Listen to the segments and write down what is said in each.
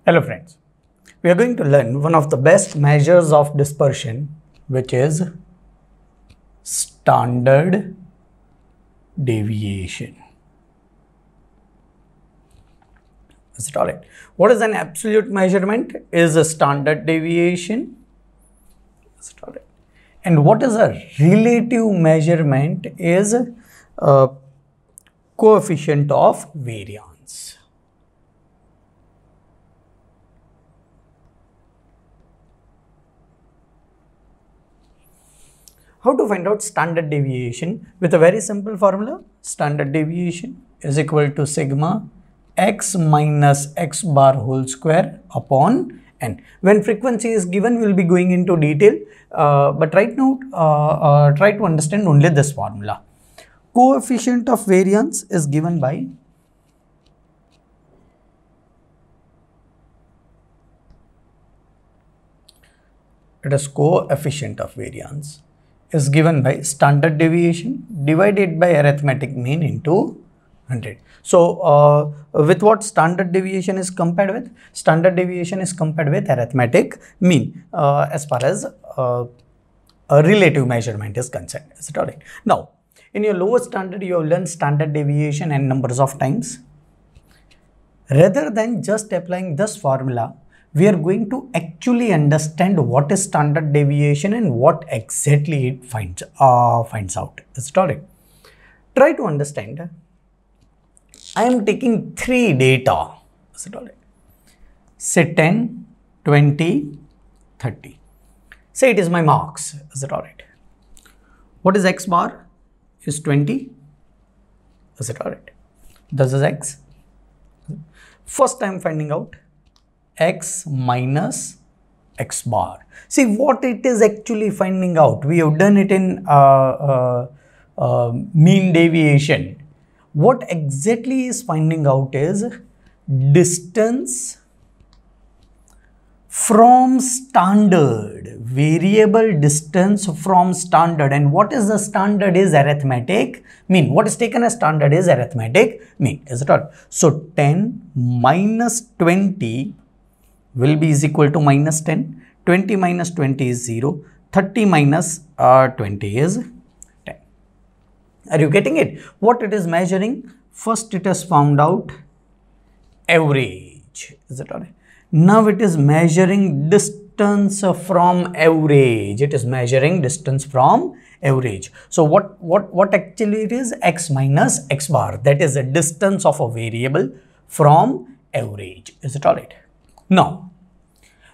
Hello friends, we are going to learn one of the best measures of dispersion, which is standard deviation. Is it alright? What is an absolute measurement? Is a standard deviation. Is it alright? And what is a relative measurement? Is a coefficient of variance. How to find out standard deviation? With a very simple formula, standard deviation is equal to sigma x minus x bar whole square upon n. When frequency is given, we will be going into detail, but right now try to understand only this formula. Coefficient of variance is given by coefficient of variance is given by standard deviation divided by arithmetic mean into 100. So, with what standard deviation is compared with? Standard deviation is compared with arithmetic mean as far as a relative measurement is concerned. Is it alright? Now, in your lower standard, you have learned standard deviation n numbers of times. Rather than just applying this formula, we are going to actually understand what is standard deviation and what exactly it finds out. Is it alright? Try to understand. I am taking 3 data. Is it alright? Say 10, 20, 30. Say it is my marks. Is it alright? What is x bar? Is 20. Is it alright? This is x. First I am finding out x minus x bar. See what it is actually finding out. We have done it in mean deviation. What exactly is finding out is distance from standard, variable distance from standard. And what is the standard is arithmetic mean. What is taken as standard is arithmetic mean. Is it all? So 10 minus 20 will be is equal to minus 10. 20 minus 20 is 0. 30 minus 20 is 10. Are you getting it? What it is measuring? First it has found out average. Is it all right? Now it is measuring distance from average. It is measuring distance from average. So what actually it is? X minus x bar. That is the distance of a variable from average. Is it all right? Now,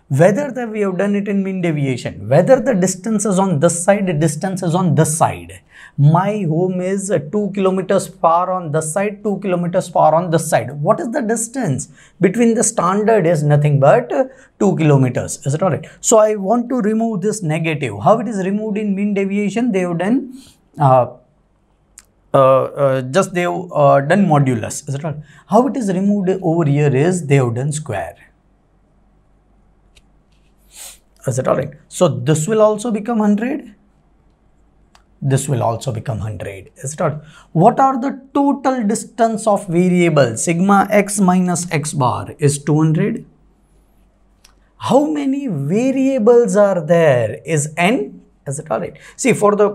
whether that we have done it in mean deviation, whether the distance is on this side, the distance is on this side. My home is 2 kilometers far on this side, 2 kilometers far on this side. What is the distance between the standard is nothing but 2 kilometers. Is it alright? So I want to remove this negative. How it is removed in mean deviation? They have done they have done modulus. Is it right? How it is removed over here is they have done square. Is it alright? So this will also become 100. This will also become 100. Is it alright? What are the total distance of variable? Sigma x minus x bar is 200. How many variables are there? Is n? Is it alright? See, for the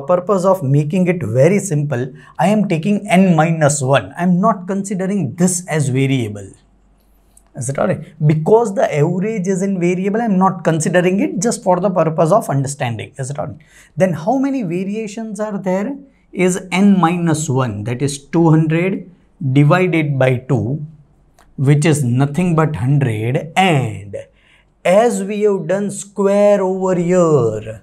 purpose of making it very simple, I am taking n minus 1. I am not considering this as variable. Is it alright? Because the average is in variable, I am not considering it, just for the purpose of understanding. Is it alright? Then how many variations are there? Is n minus 1, that is 200 divided by 2, which is nothing but 100. And as we have done square over here,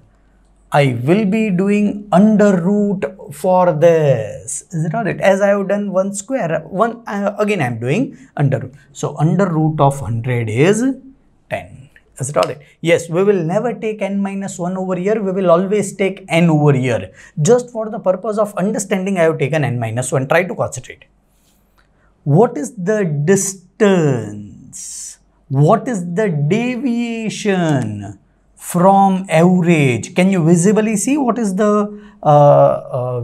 I will be doing under root for this. Is it alright? As I have done one square, again I am doing under root. So under root of 100 is 10. Is it alright? Yes, we will never take n minus 1 over here. We will always take n over here. Just for the purpose of understanding, I have taken n minus 1. Try to concentrate. What is the distance? What is the deviation from average? Can you visibly see what is the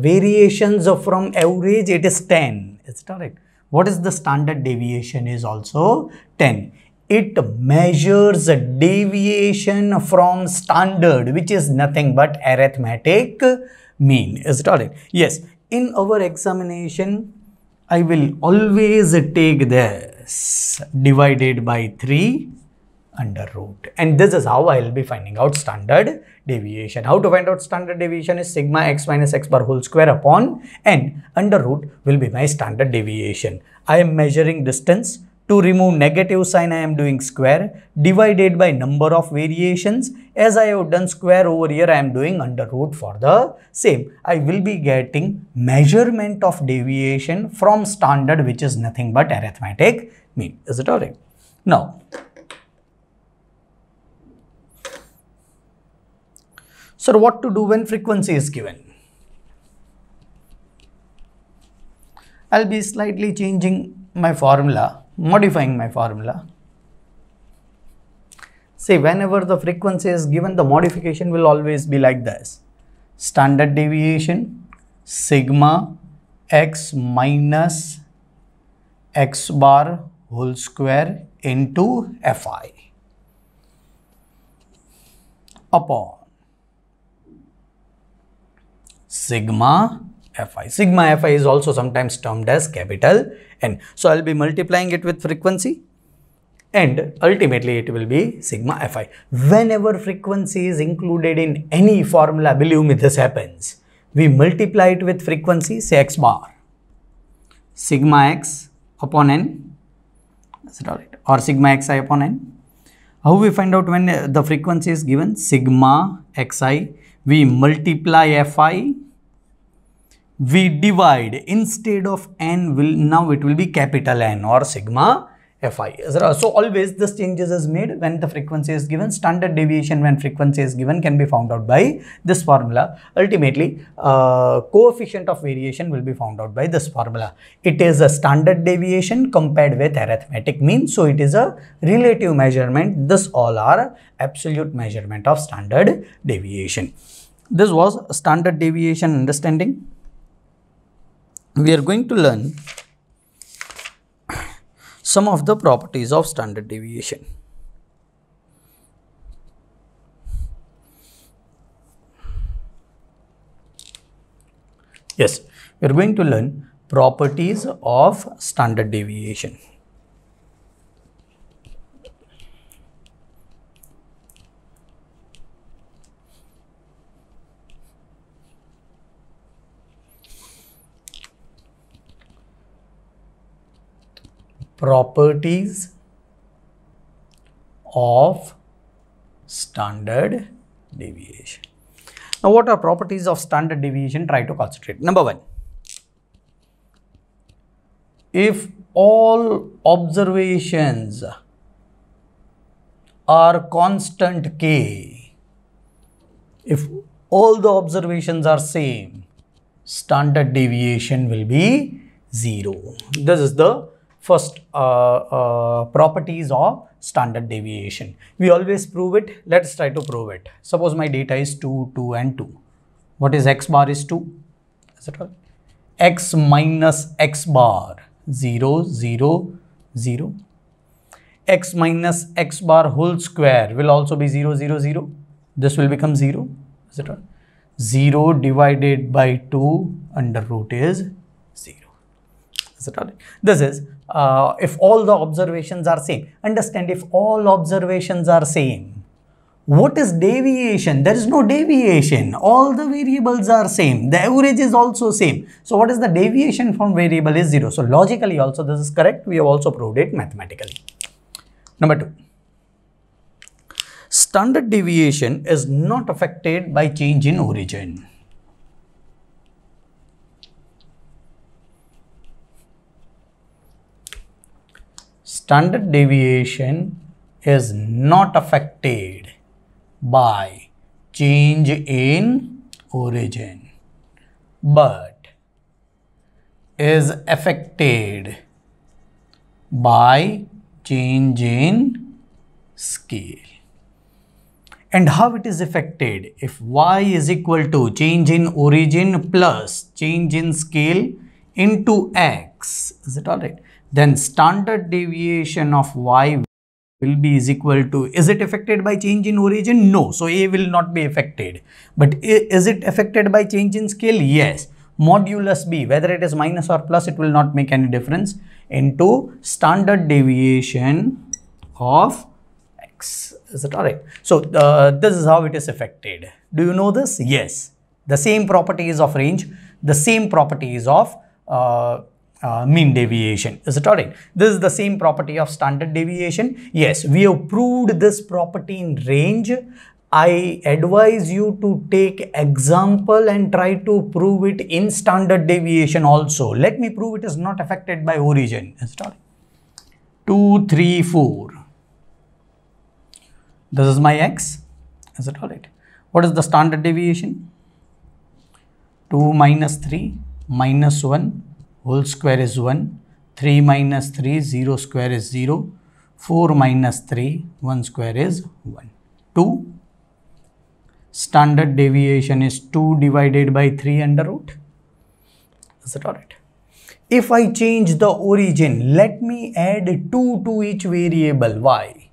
variations from average? It is 10. Is it alright? What is the standard deviation is also 10. It measures a deviation from standard, which is nothing but arithmetic mean. Is it alright? Yes. In our examination, I will always take this divided by 3 under root, and this is how I will be finding out standard deviation. How to find out standard deviation is sigma x minus x bar whole square upon n. Under root will be my standard deviation. I am measuring distance. To remove negative sign, I am doing square divided by number of variations. As I have done square over here, I am doing under root for the same. I will be getting measurement of deviation from standard, which is nothing but arithmetic mean. Is it alright? Now, so what to do when frequency is given? I'll be slightly changing my formula, modifying my formula. See, whenever the frequency is given, the modification will always be like this. Standard deviation, sigma x minus x bar whole square into Fi upon sigma Fi. Sigma Fi is also sometimes termed as capital N. So, I will be multiplying it with frequency and ultimately it will be sigma Fi. Whenever frequency is included in any formula, believe me, this happens. We multiply it with frequency, say x bar, sigma x upon n, is it alright, or sigma xi upon n. How we find out when the frequency is given? Sigma xi, we multiply Fi, we divide, instead of n now it will be capital N or sigma Fi. So always this changes is made when the frequency is given. Standard deviation when frequency is given can be found out by this formula. Ultimately, coefficient of variation will be found out by this formula. It is a standard deviation compared with arithmetic mean. So it is a relative measurement. This all are absolute measurement of standard deviation. This was standard deviation understanding. We are going to learn some of the properties of standard deviation. Yes, we are going to learn properties of standard deviation. Properties of standard deviation. Now, what are properties of standard deviation? Try to concentrate. Number one, if all observations are constant k, if all the observations are same, standard deviation will be 0. This is the first properties of standard deviation. We always prove it. Let's try to prove it. Suppose my data is 2, 2 and 2. What is x bar is 2? Is it all? X minus x bar 0, 0, 0. X minus x bar whole square will also be 0, 0, 0. This will become 0. Is it all? 0 divided by 2 under root is 0. Is it all? This is if all the observations are same. Understand, if all observations are same, what is deviation? There is no deviation. All the variables are same. The average is also same. So what is the deviation from variable is 0. So logically also this is correct. We have also proved it mathematically. Number 2. Standard deviation is not affected by change in origin. Standard deviation is not affected by change in origin, but is affected by change in scale. And how it is affected? If y is equal to change in origin plus change in scale into x, is it alright? Then standard deviation of y will be is equal to, is it affected by change in origin? No. So A will not be affected. But is it affected by change in scale? Yes. Modulus B, whether it is minus or plus, it will not make any difference, into standard deviation of X. Is it alright? So this is how it is affected. Do you know this? Yes. The same properties of range, the same properties of mean deviation. Is it alright? This is the same property of standard deviation. Yes, we have proved this property in range. I advise you to take example and try to prove it in standard deviation also. Let me prove it is not affected by origin. Is it alright? 2, 3, 4. This is my X. Is it alright? What is the standard deviation? 2 minus 3 minus 1 whole square is 1. 3 minus 3, 0 square is 0. 4 minus 3, 1 square is 1. 2. Standard deviation is 2 divided by 3 under root. Is it alright? If I change the origin, let me add 2 to each variable. Y.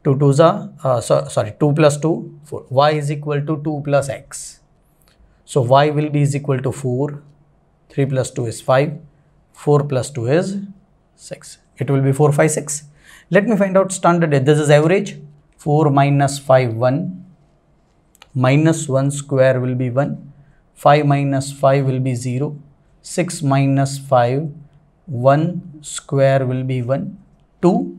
2 plus 2, 4. Y is equal to 2 plus X. So Y will be is equal to 4. 3 plus 2 is 5. 4 plus 2 is 6. It will be 4, 5, 6. Let me find out standard. This is average. 4 minus 5, 1. Minus 1 square will be 1. 5 minus 5 will be 0. 6 minus 5, 1 square will be 1. 2.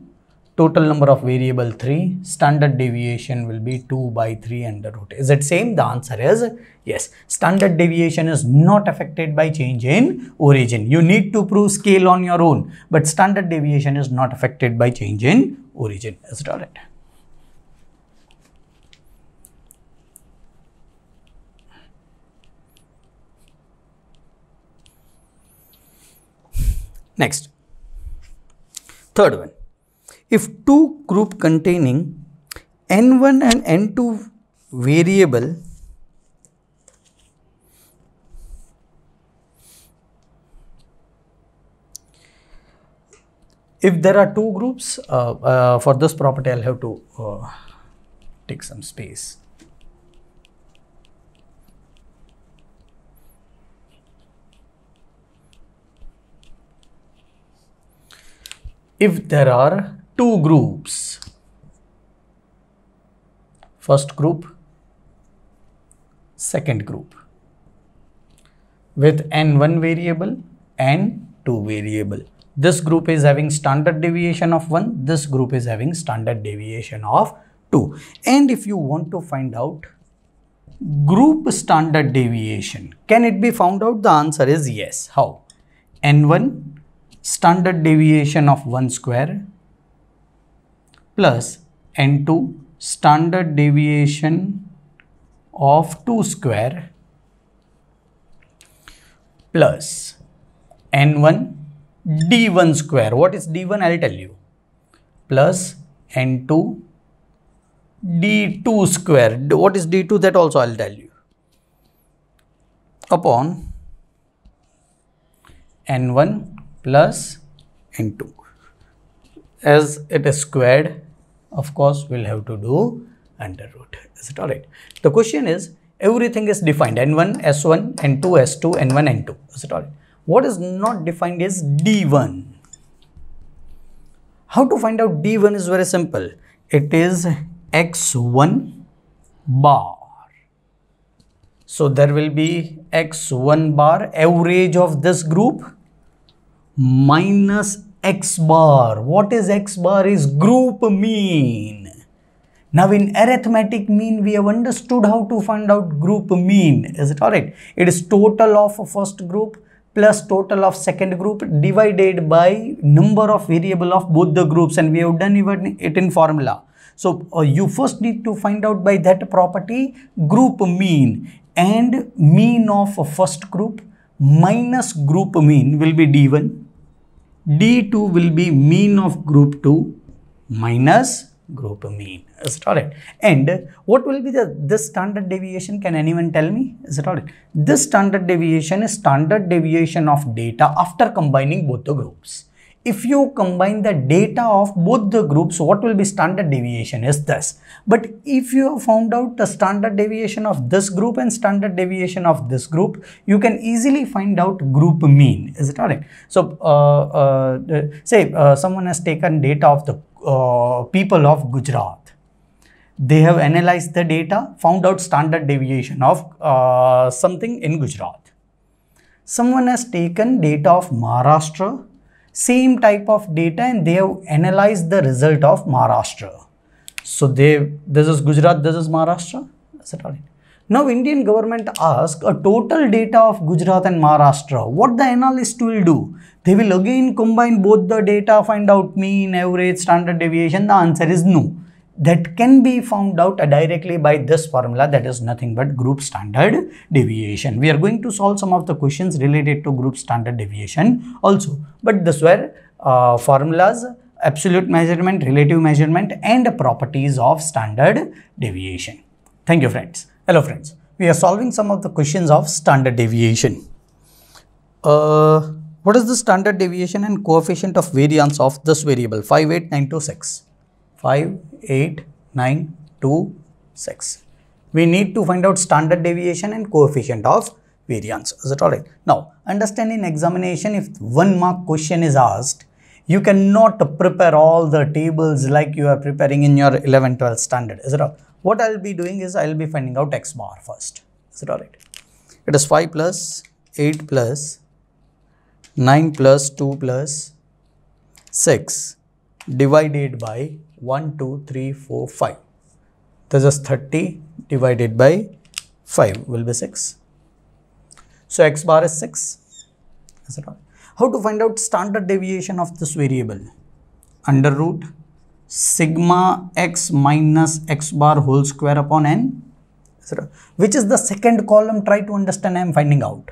Total number of variable 3. Standard deviation will be 2 by 3 under root. Is it same? The answer is yes. Standard deviation is not affected by change in origin. You need to prove scale on your own. But standard deviation is not affected by change in origin. Is it alright? Next. Third one. If two group containing N1 and N2 variable if there are two groups, for this property I'll have to take some space. If there are two groups, first group, second group, with N1 variable and 2 variable. This group is having standard deviation of 1, this group is having standard deviation of 2. And if you want to find out group standard deviation, can it be found out? The answer is yes. How? N1 standard deviation of 1 square plus N2 standard deviation of 2 square plus N1 D1 square. What is D1? I'll tell you. Plus N2 D2 square. What is D2? That also I'll tell you. Upon N1 plus N2. As it is squared, of course, we'll have to do under root. Is it alright? The question is, everything is defined. N1, S1, N2, S2, N1, N2. Is it alright? What is not defined is D1. How to find out D1 is very simple. It is X1 bar. So there will be X1 bar, average of this group, minus X bar. What is X bar? Is group mean. Now in arithmetic mean, we have understood how to find out group mean. Is it alright? It is total of first group plus total of second group divided by number of variable of both the groups, and we have done it in formula. So you first need to find out by that property group mean, and mean of first group minus group mean will be D1. D2 will be mean of group 2 minus group mean. Is it alright? And what will be this standard deviation? Can anyone tell me? Is it alright? This standard deviation is standard deviation of data after combining both the groups. If you combine the data of both the groups, what will be standard deviation is this. But if you have found out the standard deviation of this group and standard deviation of this group, you can easily find out group mean. Is it alright? So say someone has taken data of the people of Gujarat. They have analyzed the data, found out standard deviation of something in Gujarat. Someone has taken data of Maharashtra, same type of data, and they have analyzed the result of Maharashtra. So this is Gujarat, this is Maharashtra. Is that all right? Now Indian government asks a total data of Gujarat and Maharashtra. What the analyst will do? They will again combine both the data, find out mean, average, standard deviation. The answer is no. That can be found out directly by this formula, that is nothing but group standard deviation. We are going to solve some of the questions related to group standard deviation also. But this were formulas, absolute measurement, relative measurement, and properties of standard deviation. Thank you, friends. Hello, friends. We are solving some of the questions of standard deviation. What is the standard deviation and coefficient of variance of this variable 58926? 58926. We need to find out standard deviation and coefficient of variance. Is it alright? Now, understand in examination, if 1 mark question is asked, you cannot prepare all the tables like you are preparing in your 11-12 standard. Is it all? What I will be doing is I will be finding out x bar first. Is it alright? It is 5 plus 8 plus 9 plus 2 plus 6 divided by 1, 2, 3, 4, 5. This is 30 divided by 5 will be 6. So x bar is 6. Is it all? How to find out standard deviation of this variable? Under root sigma x minus x bar whole square upon n. Is it all? Which is the second column? Try to understand. I am finding out.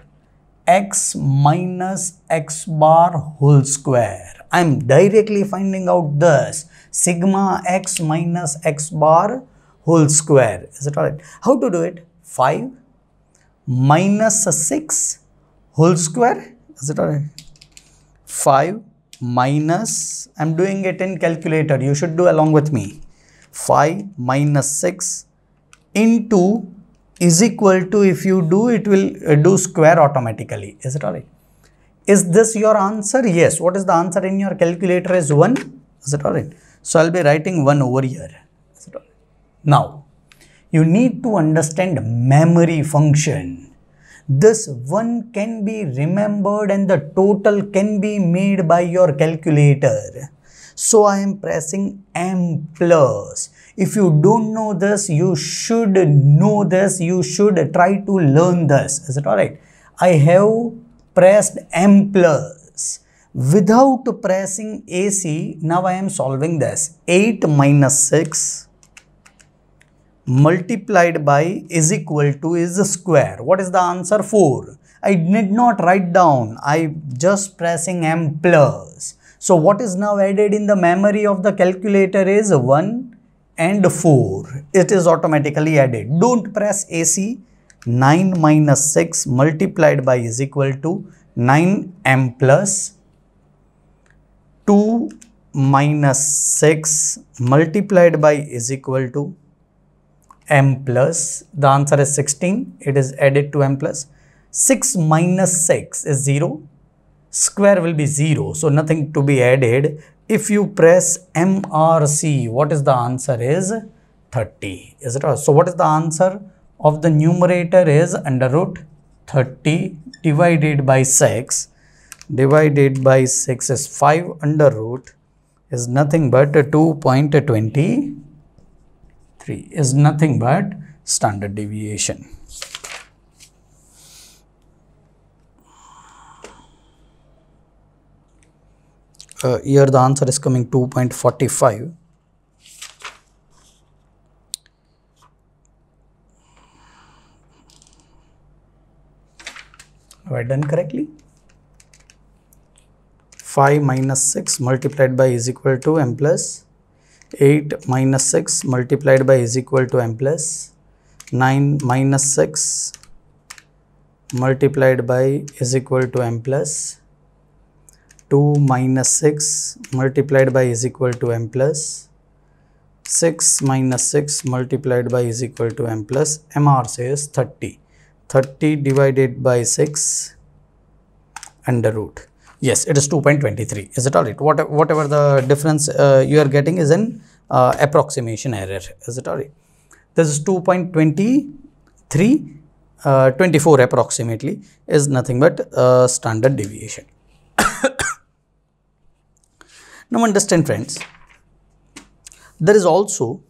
X minus x bar whole square. I am directly finding out this. Sigma x minus x bar whole square. Is it alright? How to do it? 5 minus 6 whole square. Is it alright? 5 minus, I am doing it in calculator. You should do along with me. 5 minus 6 into is equal to, if you do, it will do square automatically. Is it alright? Is this your answer? Yes. What is the answer in your calculator is 1. Is it alright? So, I will be writing 1 over here. Is it alright? Now, you need to understand memory function. This 1 can be remembered and the total can be made by your calculator. So, I am pressing M plus. If you don't know this, you should know this. You should try to learn this. Is it alright? I have pressed M plus. Without pressing AC, now I am solving this. 8 minus 6 multiplied by is equal to is the square. What is the answer? 4. I did not write down. I just pressing M plus. So what is now added in the memory of the calculator is 1 and 4. It is automatically added. Don't press AC. 9 minus 6 multiplied by is equal to 9M plus 2 minus 6 multiplied by is equal to M plus. The answer is 16. It is added to M plus. 6 minus 6 is 0. Square will be 0. So nothing to be added. If you press MRC, what is the answer is 30. Is it all? So what is the answer of the numerator is under root 30 divided by 6. Divided by 6 is 5 under root is nothing but 2.23 is nothing but standard deviation. Here the answer is coming 2.45. Have I done correctly? 5 minus 6 multiplied by is equal to M plus. 8 minus 6 multiplied by is equal to M plus. 9 minus 6 multiplied by is equal to M plus. 2 minus 6 multiplied by is equal to m plus 6 minus 6 multiplied by is equal to m plus MR says 30. 30 divided by 6 under root. Yes, it is 2.23. Is it alright? Whatever the difference you are getting is an approximation error. Is it alright? This is 2.23. 24 approximately is nothing but standard deviation. Now understand, friends, there is also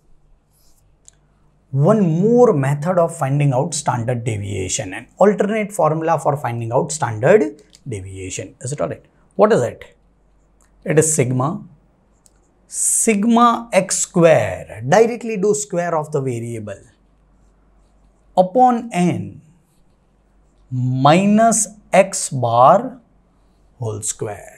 one more method of finding out standard deviation, an alternate formula for finding out standard deviation. Is it alright? What is it? It is sigma x square, directly do square of the variable, upon n minus x bar whole square.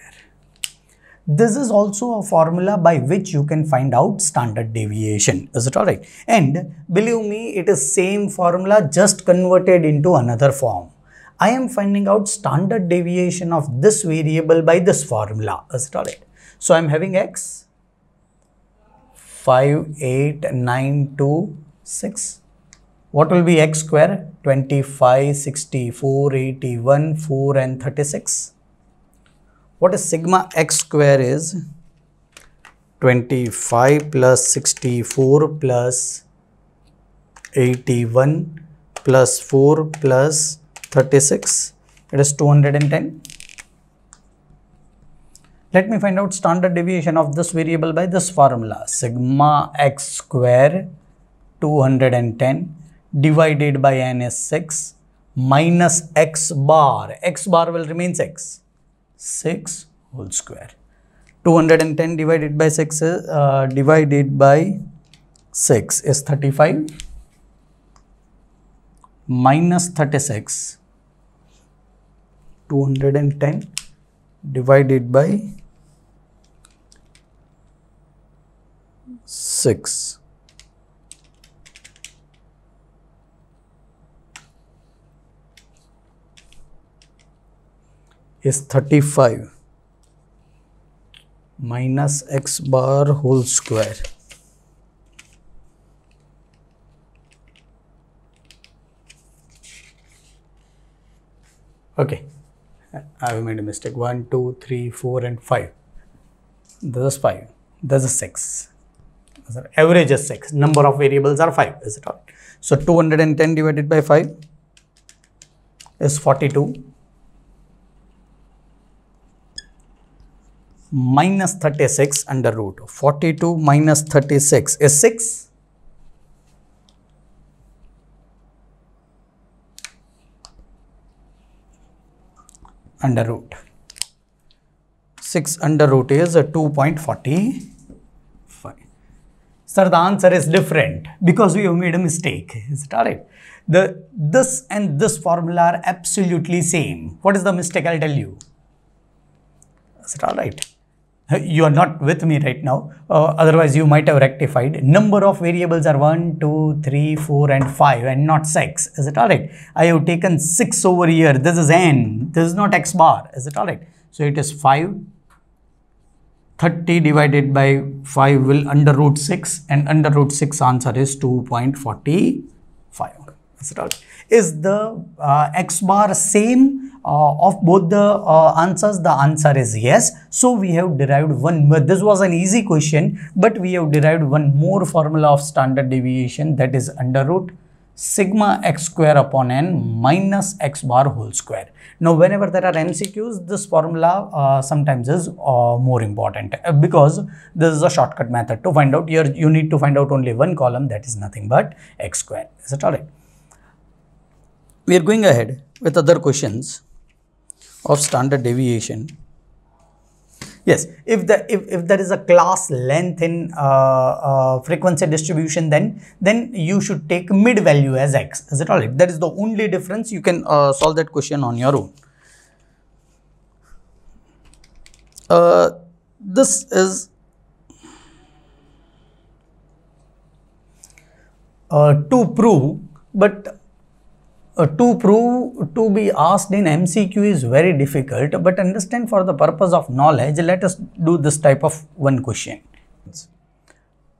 This is also a formula by which you can find out standard deviation. Is it alright? And believe me, it is same formula just converted into another form. I am finding out standard deviation of this variable by this formula. Is it alright? So I am having x 5, 8, 9, 2, 6. What will be x square? 25, 64, 81, 4 and 36. What is sigma x square is 25 plus 64 plus 81 plus 4 plus 36. It is 210. Let me find out standard deviation of this variable by this formula. Sigma x square 210 divided by n is 6 minus x bar. X bar will remain 6 whole square. 210 divided by 6 is, divided by 6 is 35 minus 36. 210 divided by 6 is 35 minus x bar whole square. Okay, I have made a mistake. 1, 2, 3, 4 and 5. This is 5. This is 6. Average is 6. Number of variables are 5. Is it all? So 210 divided by 5 is 42. Minus 36 under root. 42 minus 36 is 6. Under root. 6 under root is 2.45. Sir, the answer is different because we have made a mistake. Is it alright? This and this formula are absolutely same. What is the mistake? I'll tell you. Is it alright? You are not with me right now, otherwise you might have rectified. Number of variables are 1, 2, 3, 4 and 5 and not 6. Is it alright? I have taken 6 over here. This is n. This is not x bar. Is it alright? So it is 5. 30 divided by 5 will under root 6 and under root 6 answer is 2.45. Is it alright? Is the x bar same of both the answers? The answer is yes. So we have derived one. This was an easy question, but we have derived one more formula of standard deviation, that is under root sigma x square upon n minus x bar whole square. Now whenever there are MCQs, this formula sometimes is more important because this is a shortcut method to find out. Here you need to find out only one column, that is nothing but x square. Is it alright? We are going ahead with other questions of standard deviation. Yes, if there is a class length in frequency distribution, then you should take mid value as x. Is it alright? That is the only difference. You can solve that question on your own. This is to prove, but to be asked in MCQ is very difficult, but understand, for the purpose of knowledge, let us do this type of one question.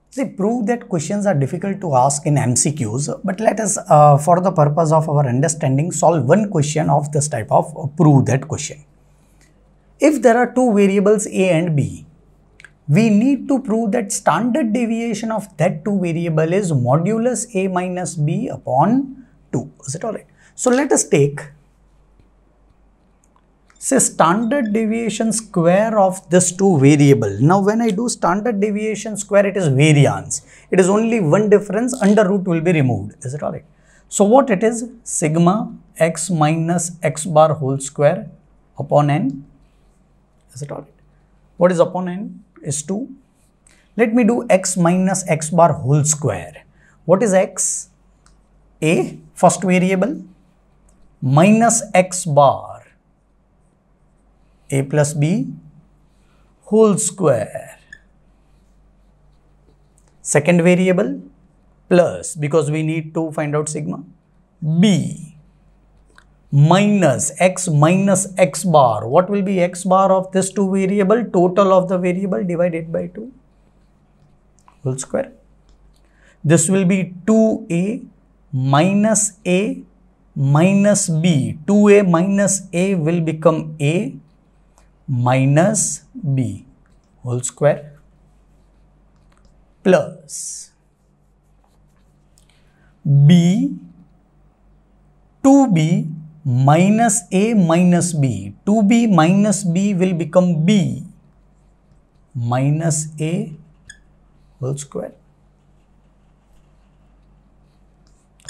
See, prove that questions are difficult to ask in MCQs, but let us, for the purpose of our understanding, solve one question of this type of prove that question. If there are two variables A and B, we need to prove that standard deviation of that two variable is modulus A minus B upon 2. Is it alright? So let us take, say, standard deviation square of this two variable. Now when I do standard deviation square, it is variance. It is only one difference, under root will be removed. Is it alright? So what it is? Sigma x minus x bar whole square upon n. Is it alright? What is upon n? Is 2. Let me do x minus x bar whole square. What is x? A, first variable, minus x bar, A plus B whole square. Second variable, plus, because we need to find out sigma, B minus x bar. What will be x bar of this two variable? Total of the variable divided by 2 whole square. This will be 2a minus a minus b. 2a minus a will become a minus b whole square, plus b, 2b minus a minus b. 2b minus b will become b minus a whole square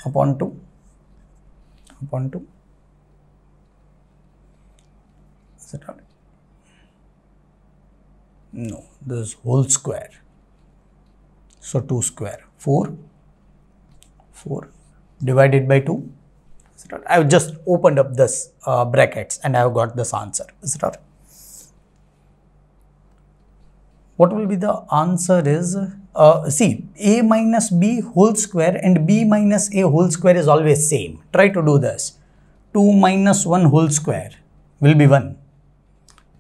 upon 2. Is it right? No, this is whole square. So 2 square, 4 divided by 2. I have just opened up this brackets and I have got this answer. Is it right? What will be the answer is, see, a minus b whole square and b minus a whole square is always same. Try to do this. 2 minus 1 whole square will be 1.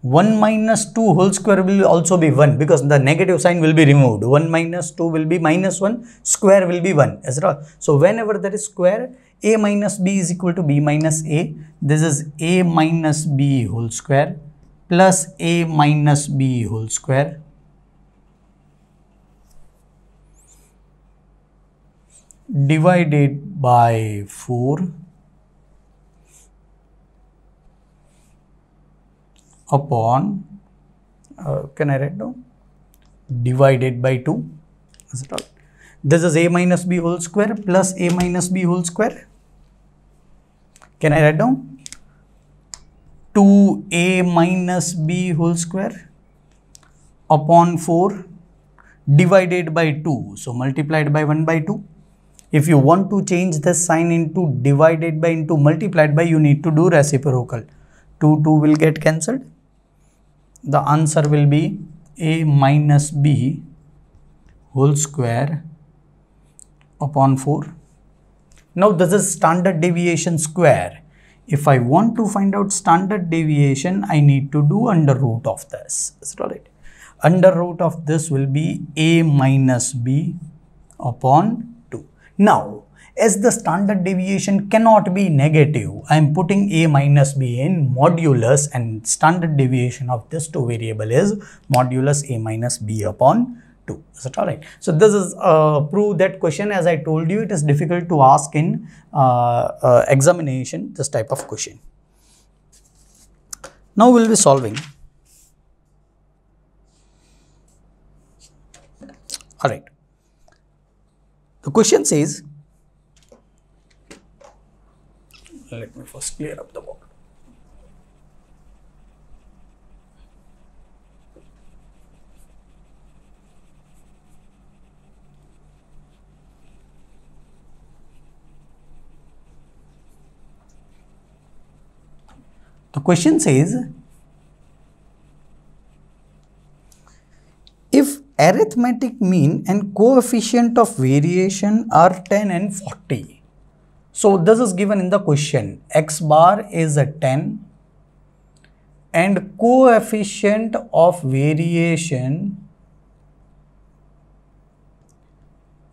1 minus 2 whole square will also be 1, because the negative sign will be removed. 1 minus 2 will be minus 1, square will be 1. Is it all? So whenever there is square, a minus b is equal to b minus a. This is a minus b whole square plus a minus b whole square divided by 4 upon, can I write down? Divided by 2. Is it all? This is a minus b whole square plus a minus b whole square. Can I write down? 2a minus b whole square upon 4 divided by 2. So multiplied by 1 by 2. If you want to change this sign into divided by into multiplied by, you need to do reciprocal. 2 will get cancelled. The answer will be a minus b whole square upon 4. Now this is standard deviation square. If I want to find out standard deviation, I need to do under root of this. Is it alright? Under root of this will be a minus b upon 2. Now, as the standard deviation cannot be negative, I am putting a minus b in modulus, and standard deviation of this two variable is modulus a minus b upon 2. Is it alright? So this is prove that question. As I told you, it is difficult to ask in examination, this type of question. Now we will be solving. Alright. The question says, let me first clear up the board. The question says, if arithmetic mean and coefficient of variation are 10 and 40, So this is given in the question. X bar is a 10 and coefficient of variation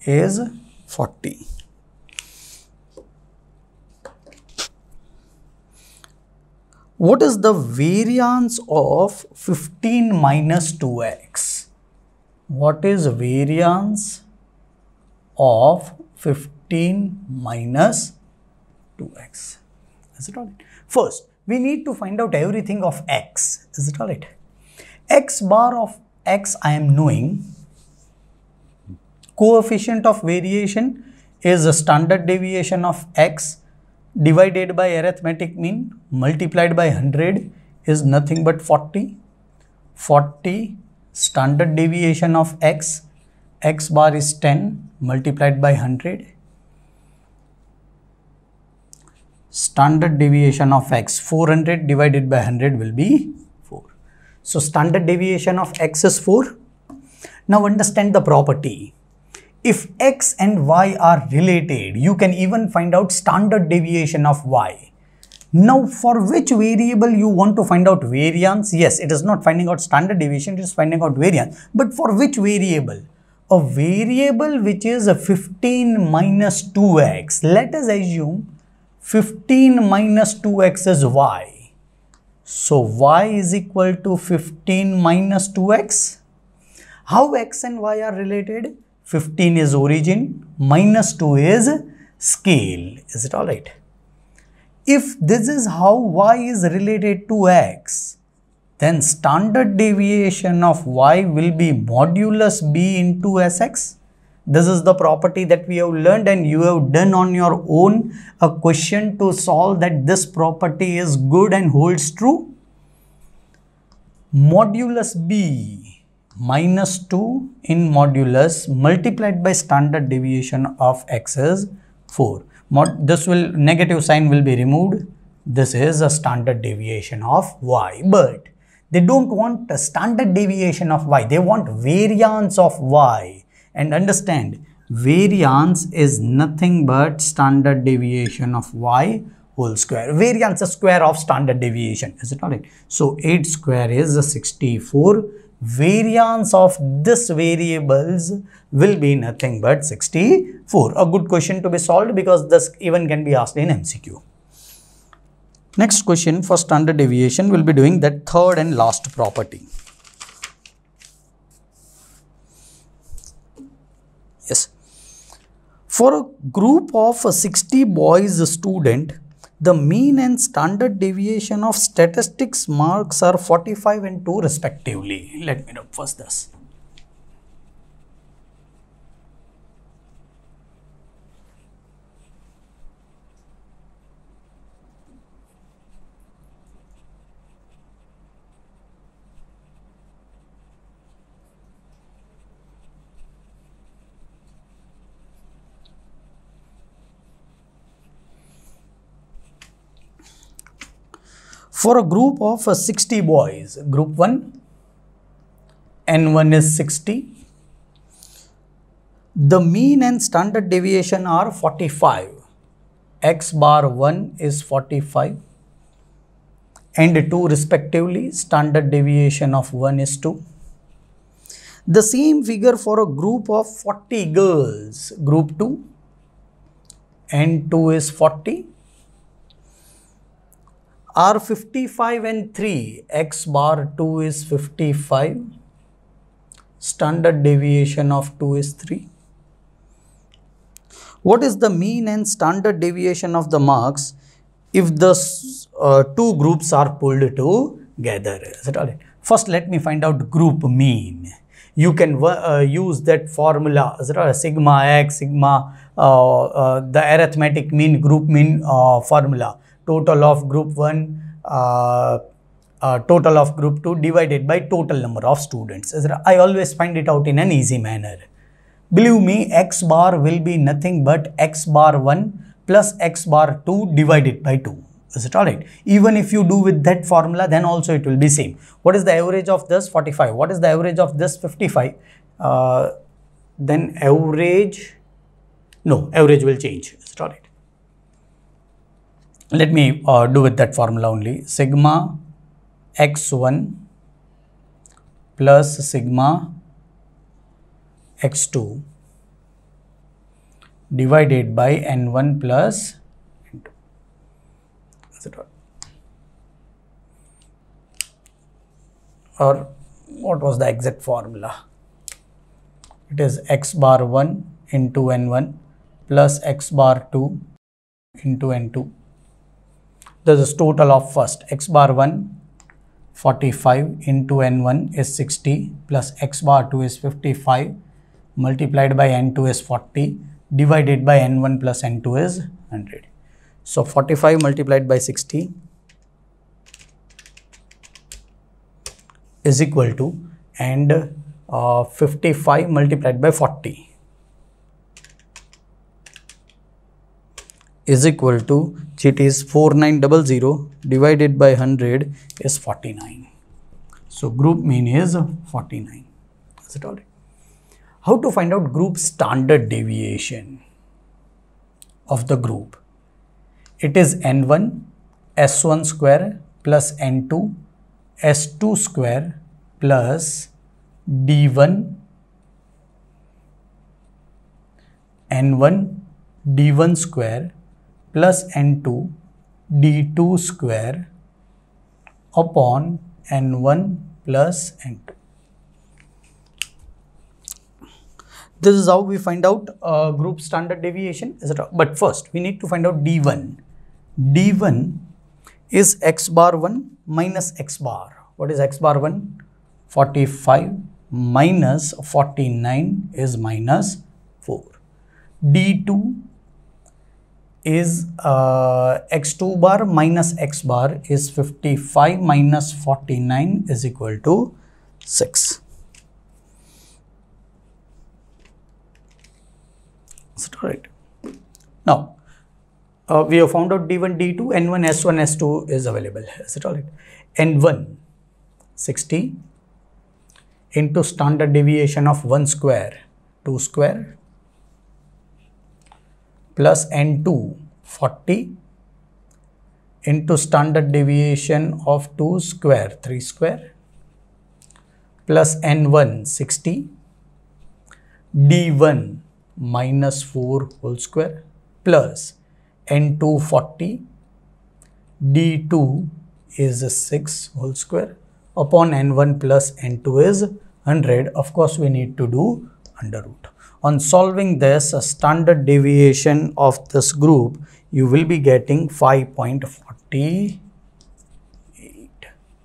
is 40. What is the variance of 15 minus 2x? What is variance of 15 minus 2x? Is it all right? First, we need to find out everything of x. Is it all right? X bar of x I am knowing. Coefficient of variation is a standard deviation of x divided by arithmetic mean multiplied by 100 is nothing but 40. 40 standard deviation of x. X bar is 10 multiplied by 100. Standard deviation of x, 400 divided by 100 will be 4. So standard deviation of x is 4. Now understand the property. If x and y are related, you can even find out standard deviation of y. Now for which variable you want to find out variance? Yes, it is not finding out standard deviation, it is finding out variance. But for which variable? A variable which is a 15 minus 2x. Let us assume 15 minus 2x is y. So y is equal to 15 minus 2x. How x and y are related? 15 is origin, minus 2 is scale. Is it alright? If this is how y is related to x, then standard deviation of y will be modulus b into sx. This is the property that we have learned and you have done on your own a question to solve that this property is good and holds true. Modulus b minus 2 in modulus multiplied by standard deviation of x is 4. This will, negative sign will be removed. This is a standard deviation of y. But they don't want a standard deviation of y. They want variance of y. And understand, variance is nothing but standard deviation of y whole square. Variance is square of standard deviation. Is it alright? So 8 square is 64. Variance of this variables will be nothing but 64. A good question to be solved because this even can be asked in MCQ. Next question for standard deviation will be doing that third and last property. Yes. For a group of 60 boys student, the mean and standard deviation of statistics marks are 45 and 2 respectively. Let me note first this. For a group of 60 boys, group 1, N1 is 60. The mean and standard deviation are 45. X bar 1 is 45 and 2 respectively. Standard deviation of 1 is 2. The same figure for a group of 40 girls, group 2, N2 is 40. Are 55 and 3, x bar 2 is 55, standard deviation of 2 is 3. What is the mean and standard deviation of the marks if the two groups are pulled together? Is it all right? First, let me find out group mean. You can use that formula, is it all right? Sigma x, sigma, the arithmetic mean, group mean formula. Total of group 1, total of group 2 divided by total number of students. I always find it out in an easy manner. Believe me, x bar will be nothing but x bar 1 plus x bar 2 divided by 2. Is it alright? Even if you do with that formula, then also it will be same. What is the average of this? 45. What is the average of this? 55. Then average, no, average will change. Is it alright? let me do with that formula only. Sigma x1 plus sigma x2 divided by n1 plus n2. Is it right? Or what was the exact formula? It is x bar 1 into n1 plus x bar 2 into n2. This is total of first x bar 1 45 into n1 is 60 plus x bar 2 is 55 multiplied by n2 is 40 divided by n1 plus n2 is 100. So 45 multiplied by 60 is equal to, and 55 multiplied by 40 is equal to, it is 4900 divided by 100 is 49. So group mean is 49. Is it all right? How to find out group standard deviation of the group? It is n1 s1 square plus n2 s2 square plus d1 n1 d1 square plus n2 d2 square upon n1 plus n2. This is how we find out group standard deviation. Is it? But first we need to find out d1. d1 is x bar 1 minus x bar. What is x bar 1? 45 minus 49 is minus 4. d2 is x2 bar minus x bar is 55 minus 49 is equal to 6. Is it all right? Now, we have found out d1, d2, n1, s1, s2 is available. Is it all right? n1, 60 into standard deviation of 1 square, 2 square, plus n2, 40 into standard deviation of 2 square, 3 square, plus n1, 60, d1 minus 4 whole square, plus n2, 40, d2 is 6 whole square, upon n1 plus n2 is 100. Of course, we need to do under root. On solving this standard deviation of this group, you will be getting 5.48.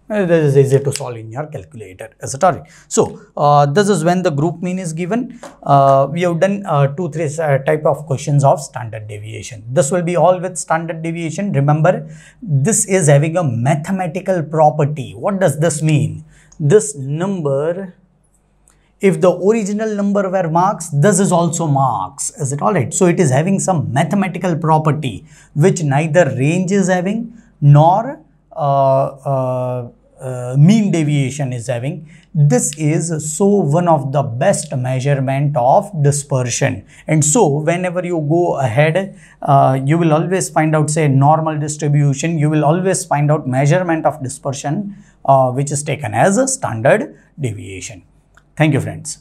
This is easy to solve in your calculator. Is it all right? So this is when the group mean is given. We have done 2-3 type of questions of standard deviation. This will be all with standard deviation. Remember, this is having a mathematical property. What does this mean? This number, if the original number were marks, this is also marks. Is it all right? So it is having some mathematical property which neither range is having nor mean deviation is having. This is so one of the best measurement of dispersion. And so whenever you go ahead, you will always find out, say, normal distribution, you will always find out measurement of dispersion which is taken as a standard deviation. Thank you, friends.